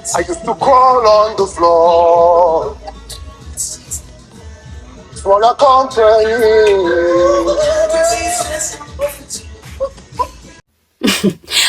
I used to crawl on the floor. Wanna come tell you.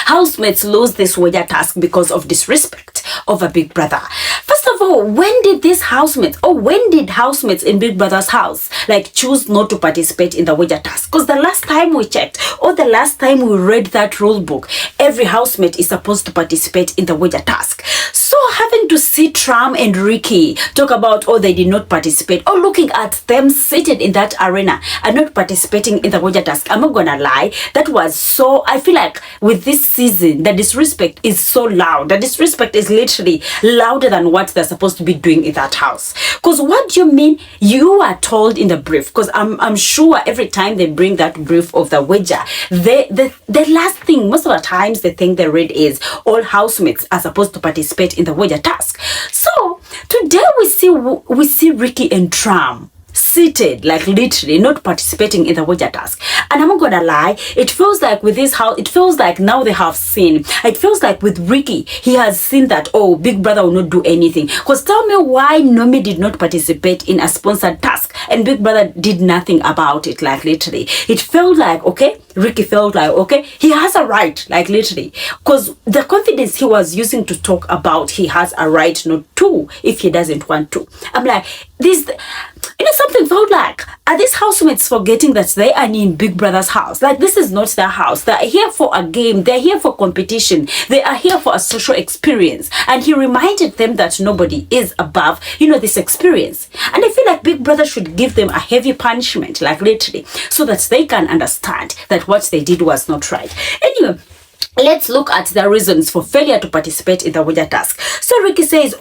Housemates lose this wager task because of disrespect of a Big Brother. First of all, when did housemates in Big Brother's house choose not to participate in the wager task? Because the last time we checked, or the last time we read that rule book, every housemate is supposed to participate in the wager task. So having to see Tram and Ricky talk about, they did not participate, or looking at them seated in that arena and not participating in the wager task, I'm not gonna lie, that was so, I feel like with this season, the disrespect is so loud. The disrespect is literally louder than what they're supposed to be doing in that house. Because what do you mean? You are told in the brief, because I'm sure every time they bring that brief of the wager, the last thing, most of the times, the thing they read is all housemates are supposed to participate in the wager task. So today we see Ricky and Tram seated, literally not participating in the wager task. And I'm not gonna lie, it feels like with this house, it feels like now they have seen, it feels like with Ricky, he has seen that, Big Brother will not do anything. Because tell me why Nomi did not participate in a sponsored task and Big Brother did nothing about it, literally. It felt like, Ricky felt like, he has a right, literally. Because the confidence he was using to talk about, he has a right not to, if he doesn't want to. I'm like, something felt like, are these housemates forgetting that they are in Big Brother's house? This is not their house. They're here for a game. They're here for competition. They are here for a social experience. And he reminded them that nobody is above, this experience. And I feel like Big Brother should give them a heavy punishment, literally, so that they can understand that what they did was not right. Anyway, let's look at the reasons for failure to participate in the wager task. So Ricky says,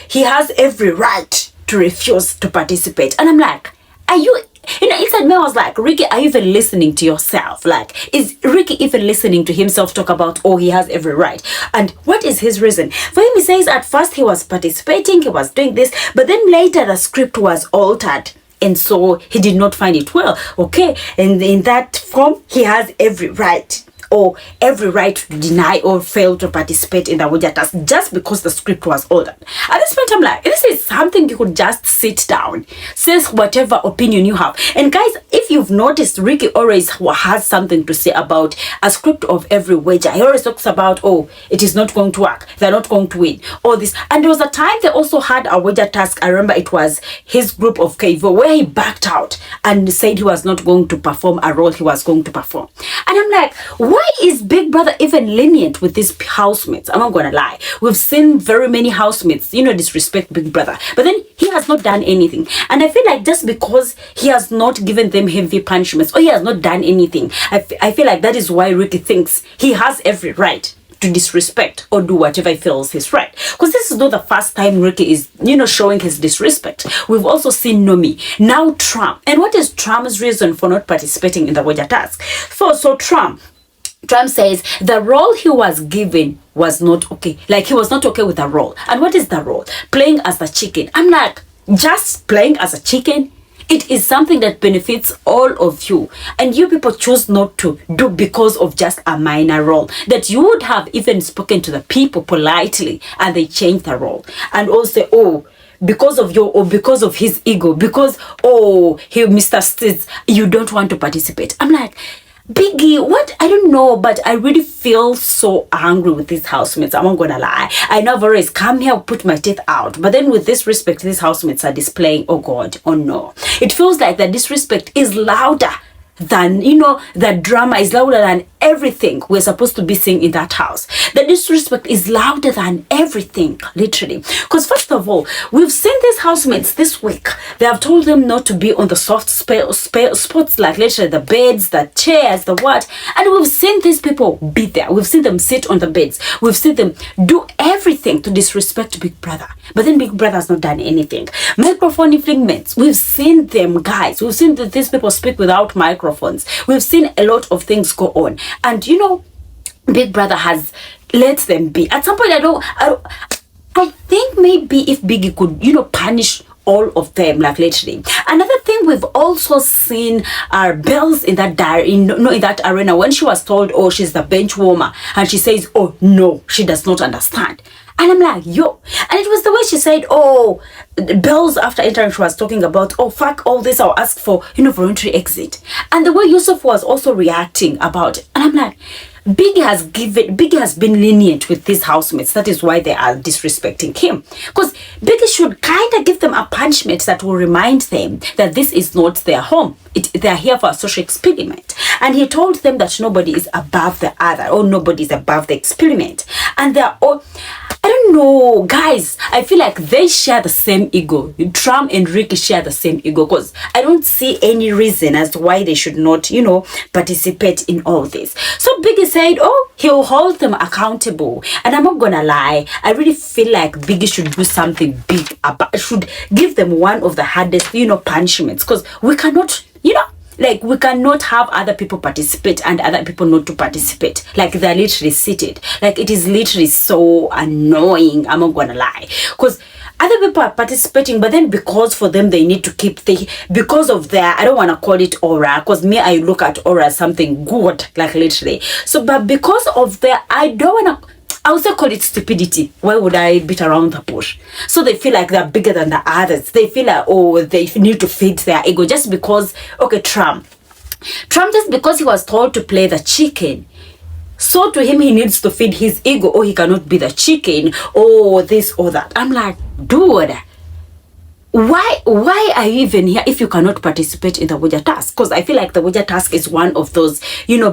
he has every right to refuse to participate. And I'm like, are you, inside me I was like, Ricky, are you even listening to yourself? Is Ricky even listening to himself talk about, he has every right? And what is his reason? For him, he says at first he was participating, he was doing this, but then later the script was altered. And so he did not find it well. And in that form, he has every right. Or every right to deny or fail to participate in the wager task just because the script was ordered. At this point, I'm like, this is something you could just sit down, say whatever opinion you have. And guys, if you've noticed, Ricky always has something to say about a script of every wager. He always talks about, it is not going to work, they're not going to win, all this. And there was a time they also had a wager task. I remember it was his group of Kevo, where he backed out and said he was not going to perform a role he was going to perform. And I'm like, why is Big Brother even lenient with these housemates? I'm not gonna lie. We've seen very many housemates, disrespect Big Brother. But then he has not done anything. And I feel like just because he has not given them heavy punishments or he has not done anything, I feel like that is why Ricky thinks he has every right to disrespect or do whatever he feels is right. Because this is not the first time Ricky is, showing his disrespect. We've also seen Nomi, now Tram. And what is Tram's reason for not participating in the wager task? So Tram says the role he was given was not okay. He was not okay with the role. And what is the role? Playing as a chicken. I'm like, just playing as a chicken? It is something that benefits all of you. And you people choose not to do because of just a minor role. That you would have even spoken to the people politely and they changed the role. And also, because of because of his ego, because, Mr. Stitz, you don't want to participate. I'm like, Biggie, what? I don't know, but I really feel so angry with these housemates. I'm not gonna lie. I know I've always come here, put my teeth out. But then with this respect, these housemates are displaying, oh God, oh no. It feels like the disrespect is louder than, the drama is louder than everything we're supposed to be seeing in that house. The disrespect is louder than everything, literally. Because first of all, we've seen these housemates this week. They have told them not to be on the soft spots, literally the beds, the chairs, the what. And we've seen these people be there. We've seen them sit on the beds. We've seen them do everything to disrespect Big Brother. But then Big Brother has not done anything. Microphone infringements. We've seen them, guys. We've seen that these people speak without microphones. We've seen a lot of things go on. And Big Brother has let them be. At some point, I think maybe if Biggie could, punish all of them, literally. Another thing we've also seen are Bells in that arena when she was told, she's the bench warmer, and she says, no, she does not understand. And I'm like, yo. And it was the way she said, oh, Bells, after entering, she was talking about, oh, fuck all this, I'll ask for, voluntary exit. And the way Yusuf was also reacting about it. And I'm like, Biggie has been lenient with these housemates. That is why they are disrespecting him. Because Biggie should kind of give them a punishment that will remind them that this is not their home. They are here for a social experiment. And he told them that nobody is above the other, or nobody is above the experiment. And they're all, I don't know, guys, I feel like they share the same ego. Tram and Ricky share the same ego, because I don't see any reason as to why they should not, participate in all this. So Biggie said, oh, he'll hold them accountable. And I'm not gonna lie, I really feel like Biggie should do something big about, should give them one of the hardest, punishments, because we cannot, we cannot have other people participate and other people not to participate. Like, they're literally seated. Like, it is literally so annoying. I'm not gonna lie. Because other people are participating, but then because for them they need to keep because of their, I don't want to call it aura, because me, I look at aura as something good, like literally. So, but because of their, I don't want to, I would say call it stupidity. Why would I beat around the bush? So they feel like they're bigger than the others. They feel like, oh, they need to feed their ego just because, okay, Trump just because he was told to play the chicken. So to him, he needs to feed his ego, or he cannot be the chicken, or this or that. I'm like, dude, why are you even here if you cannot participate in the wager task? Because I feel like the wager task is one of those,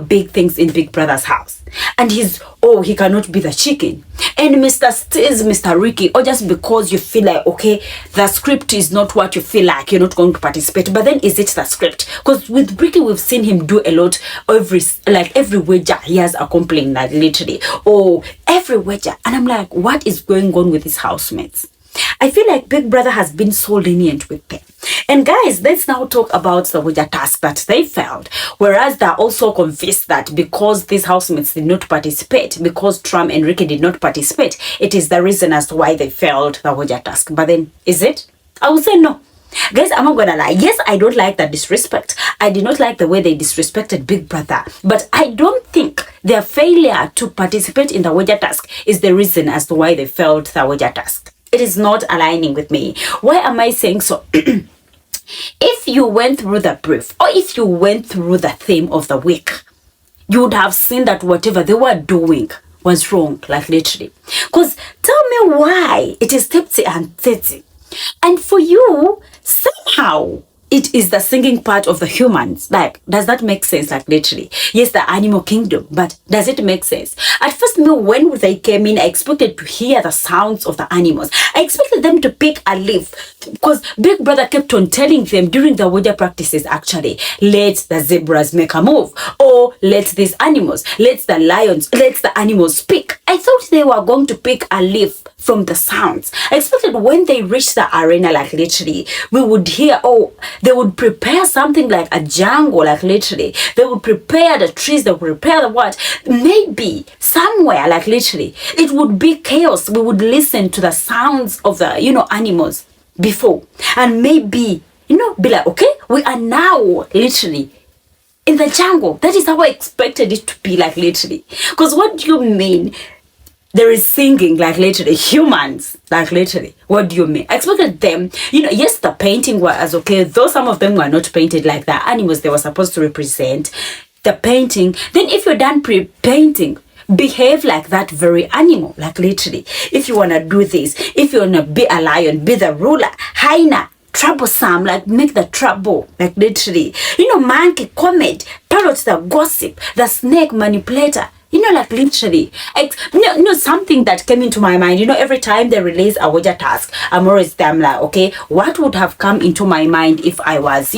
big things in Big Brother's house. And he cannot be the chicken. And Mr. Ricky, or just because you feel like, okay, the script is not what you feel like, you're not going to participate. But then is it the script? Because with Ricky, we've seen him do a lot, every wager he has a complaint, like literally. Oh, every wager. And I'm like, what is going on with his housemates? I feel like Big Brother has been so lenient with them. And guys, let's now talk about the wager task that they failed. Whereas they're also convinced that because these housemates did not participate, because Tram and Ricky did not participate, it is the reason as to why they failed the wager task. But then, is it? I would say no. Guys, I'm not gonna lie. Yes, I don't like that disrespect. I did not like the way they disrespected Big Brother. But I don't think their failure to participate in the wager task is the reason as to why they failed the wager task. It is not aligning with me. Why am I saying so? If you went through the brief, or if you went through the theme of the week, you would have seen that whatever they were doing was wrong, like literally. Because tell me why it is tipsy and thirty. And for you, somehow, it is the singing part of the humans. Like, does that make sense? Like, literally. Yes, the animal kingdom, but does it make sense? At first, when they came in, I expected to hear the sounds of the animals. I expected them to pick a leaf, because Big Brother kept on telling them during the wager practices, actually, let the zebras make a move, or let these animals, let the lions, let the animals speak. I thought they were going to pick a leaf from the sounds. I expected when they reached the arena, like literally, we would hear, oh, they would prepare something like a jungle, like literally. They would prepare the trees, they would prepare the what. Maybe somewhere, like literally, it would be chaos. We would listen to the sounds of the, animals before. And maybe, be like, okay, we are now literally in the jungle. That is how I expected it to be, like literally. Because what do you mean? There is singing, like literally, humans, like literally. What do you mean? I expected them, yes, the painting was okay, though some of them were not painted like the animals they were supposed to represent. The painting, then if you're done painting, behave like that very animal, like literally. If you want to do this, if you want to be a lion, be the ruler, hyena, troublesome, like make the trouble, like literally. Monkey, comet, parrot, the gossip, the snake, manipulator. Like literally, something that came into my mind, every time they release a wager task, I'm always them like, okay, what would have come into my mind if I was,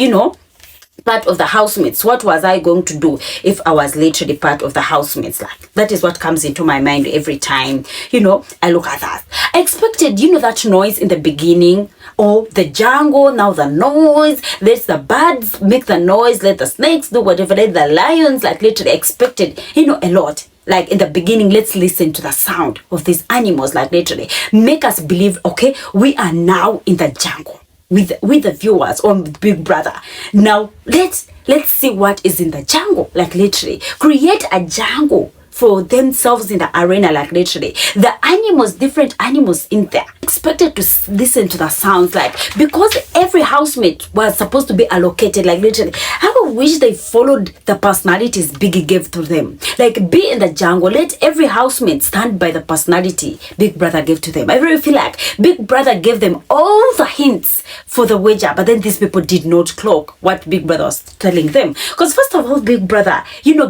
part of the housemates? What was I going to do if I was literally part of the housemates? Like, that is what comes into my mind every time, I look at that. I expected, that noise in the beginning, or the jungle, now the noise, let the birds make the noise, let the snakes do whatever, let the lions, like literally expected, a lot. Like in the beginning, let's listen to the sound of these animals, like literally. Make us believe, okay, we are now in the jungle with the viewers on Big Brother. Now, let's see what is in the jungle, like literally. Create a jungle for themselves in the arena, like literally. The animals, different animals in there, expected to listen to the sounds, like, because every housemate was supposed to be allocated, like literally. I wish they followed the personalities Biggie gave to them. Like, be in the jungle, let every housemate stand by the personality Big Brother gave to them. I really feel like Big Brother gave them all the hints for the wager, but then these people did not clock what Big Brother was telling them. Because first of all, Big Brother,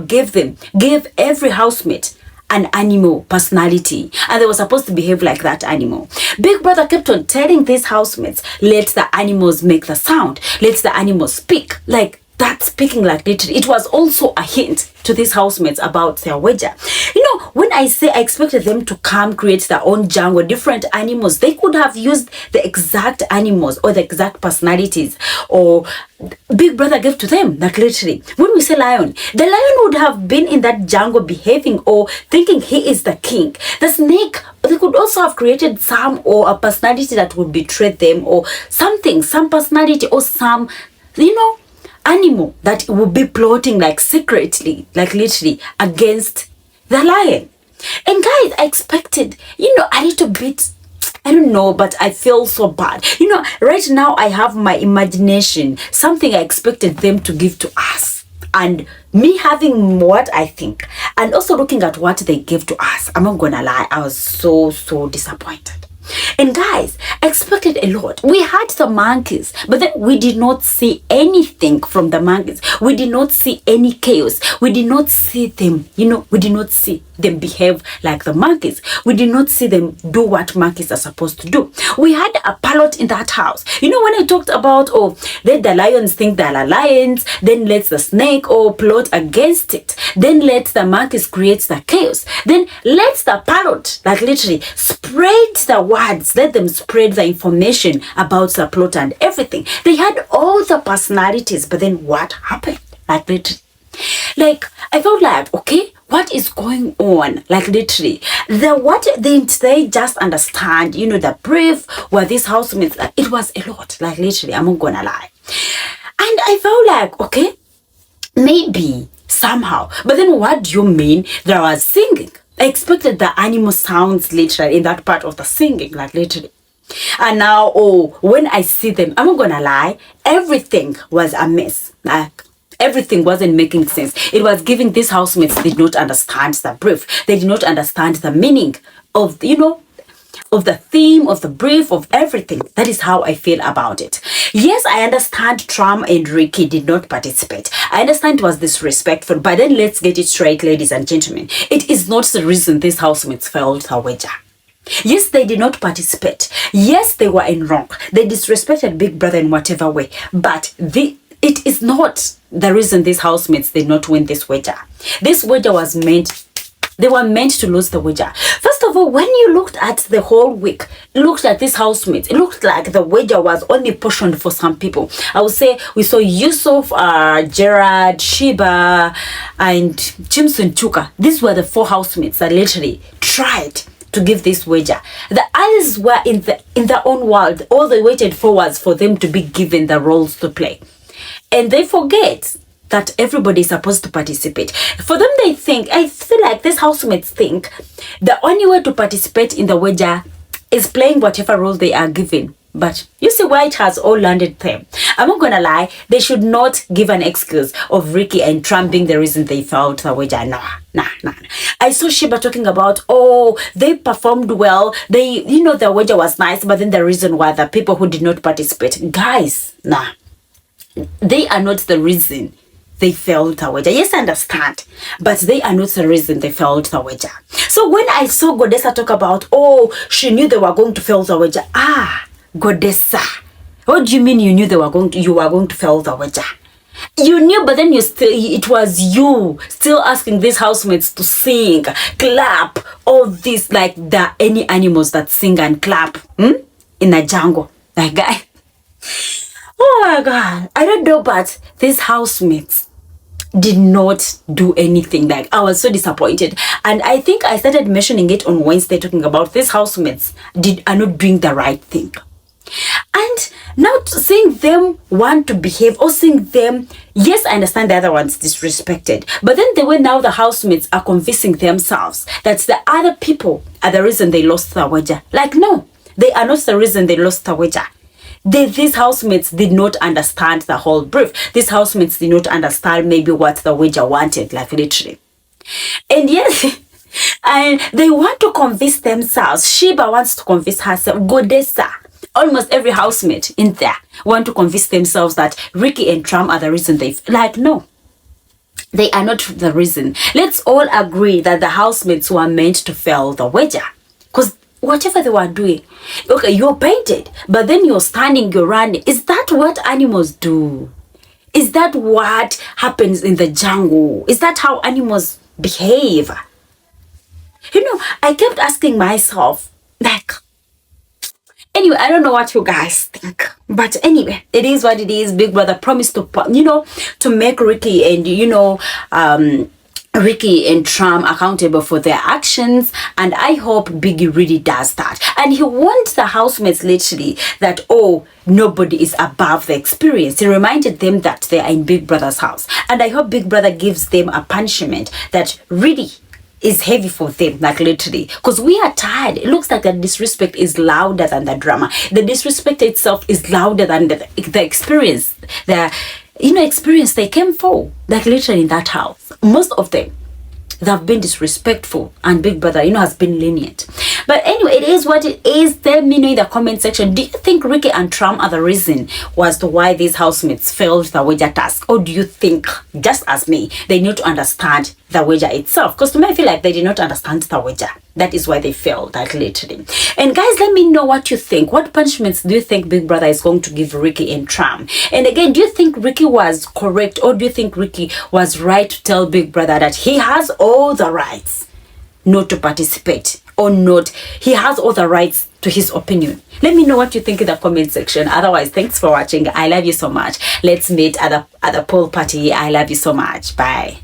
gave every housemate an animal personality, and they were supposed to behave like that animal. Big Brother kept on telling these housemates, let the animals make the sound, let the animals speak. Like, that speaking, like literally, it was also a hint to these housemates about their wager. When I say I expected them to come create their own jungle, different animals, they could have used the exact animals or the exact personalities or Big Brother gave to them, like literally. When we say lion, the lion would have been in that jungle behaving or thinking he is the king. The snake, they could also have created some or a personality that would betray them or something, some personality or some, animal that would be plotting like secretly, like literally against the lion. And guys, I expected, a little bit, I don't know, but I feel so bad. Right now I have my imagination, something I expected them to give to us. And me having what I think and also looking at what they gave to us, I'm not gonna lie, I was so disappointed. And guys, I expected a lot. We had the monkeys, but then we did not see anything from the monkeys. We did not see any chaos. We did not see them, we did not see them behave like the monkeys. We did not see them do what monkeys are supposed to do. We had a parrot in that house. When I talked about, let the lions think they are lions, then let the snake plot against it, then let the monkeys create the chaos, then let the parrot, like literally, spread the words, let them spread the information about the plot and everything. They had all the personalities, but then what happened? Like literally. Like, I felt like, okay, what is going on? Like literally, what they just understand, the brief where these housemates, it was a lot, like literally, I'm not gonna lie. And I felt like, okay, maybe somehow, but then what do you mean there was singing? I expected the animal sounds literally in that part of the singing, like literally. And now, when I see them, I'm not gonna lie, everything was a mess. Like, everything wasn't making sense. It was giving these housemates did not understand the brief. They did not understand the meaning of, of the theme, of the brief, of everything. That is how I feel about it. Yes, I understand Tram and Ricky did not participate. I understand it was disrespectful, but then let's get it straight, ladies and gentlemen. It is not the reason these housemates failed the wager. Yes, they did not participate. Yes, they were in wrong. They disrespected Big Brother in whatever way, but it is not the reason these housemates did not win this wager. This wager was they were meant to lose the wager. First of all, when you looked at the whole week, looked at these housemates, it looked like the wager was only portioned for some people. I would say we saw Yusuf, Gerard, Sheba, and Chimson Chuka. These were the 4 housemates that literally tried to give this wager. The others were in their own world. All they waited for was for them to be given the roles to play. And they forget that everybody is supposed to participate. For them, I feel like these housemates think the only way to participate in the wager is playing whatever role they are given. But you see why it has all landed them. I'm not gonna lie, they should not give an excuse of Ricky and Tram being the reason they failed the wager. Nah. I saw Sheba talking about, they performed well. The wager was nice, but then the reason why the people who did not participate, guys, nah. They are not the reason they failed the wager. Yes, I understand, but they are not the reason they failed the wager. So when I saw Godessa talk about, she knew they were going to fail the wager. Godessa, what do you mean you knew you were going to fail the wager? You knew, but then it was you still asking these housemates to sing, clap, all this, like any animals that sing and clap in a jungle. Like, guy. Oh my God, I don't know, but these housemates did not do anything. Like, I was so disappointed. And I think I started mentioning it on Wednesday, talking about these housemates are not doing the right thing. And now seeing them want to behave, or seeing them, yes, I understand the other one's disrespected, but then the way now the housemates are convincing themselves that the other people are the reason they lost the wager. Like, no, they are not the reason they lost the wager. These housemates did not understand the whole brief. These housemates did not understand maybe what the wager wanted, like literally. And yes, and they want to convince themselves. Sheba wants to convince herself. Godessa, almost every housemate in there want to convince themselves that Ricky and Tram are the reason they've... Like, no, they are not the reason. Let's all agree that the housemates were meant to fail the wager. Because whatever they were doing, okay, you're painted, but then you're standing, you're running. Is that what animals do? Is that what happens in the jungle? Is that how animals behave? You know, I kept asking myself, like, anyway, I don't know what you guys think, but anyway, it is what it is. Big Brother promised to, you know, to make Ricky and, you know, Ricky and Tram accountable for their actions, and I hope Biggie really does that. And he warned the housemates literally that, oh, nobody is above the experience. He reminded them that they are in Big Brother's house, and I hope Big Brother gives them a punishment that really is heavy for them, like literally, because we are tired. It looks like the disrespect is louder than the drama. The disrespect itself is louder than the experience, the, you know, experience they came for, like literally in that house. Most of them, they have been disrespectful, and Big Brother, you know, has been lenient. But anyway, it is what it is. Tell me in the comment section, do you think Ricky and Tram are the reason as to why these housemates failed the wager task? Or do you think, just as me, they need to understand the wager itself? Because to me, I feel like they did not understand the wager. That is why they failed, like literally. And guys, let me know what you think. What punishments do you think Big Brother is going to give Ricky and Tram? And again, do you think Ricky was correct, or do you think Ricky was right to tell Big Brother that he has all the rights not to participate, or not, he has all the rights to his opinion? Let me know what you think in the comment section. Otherwise, thanks for watching. I love you so much. Let's meet at the pool party. I love you so much. Bye.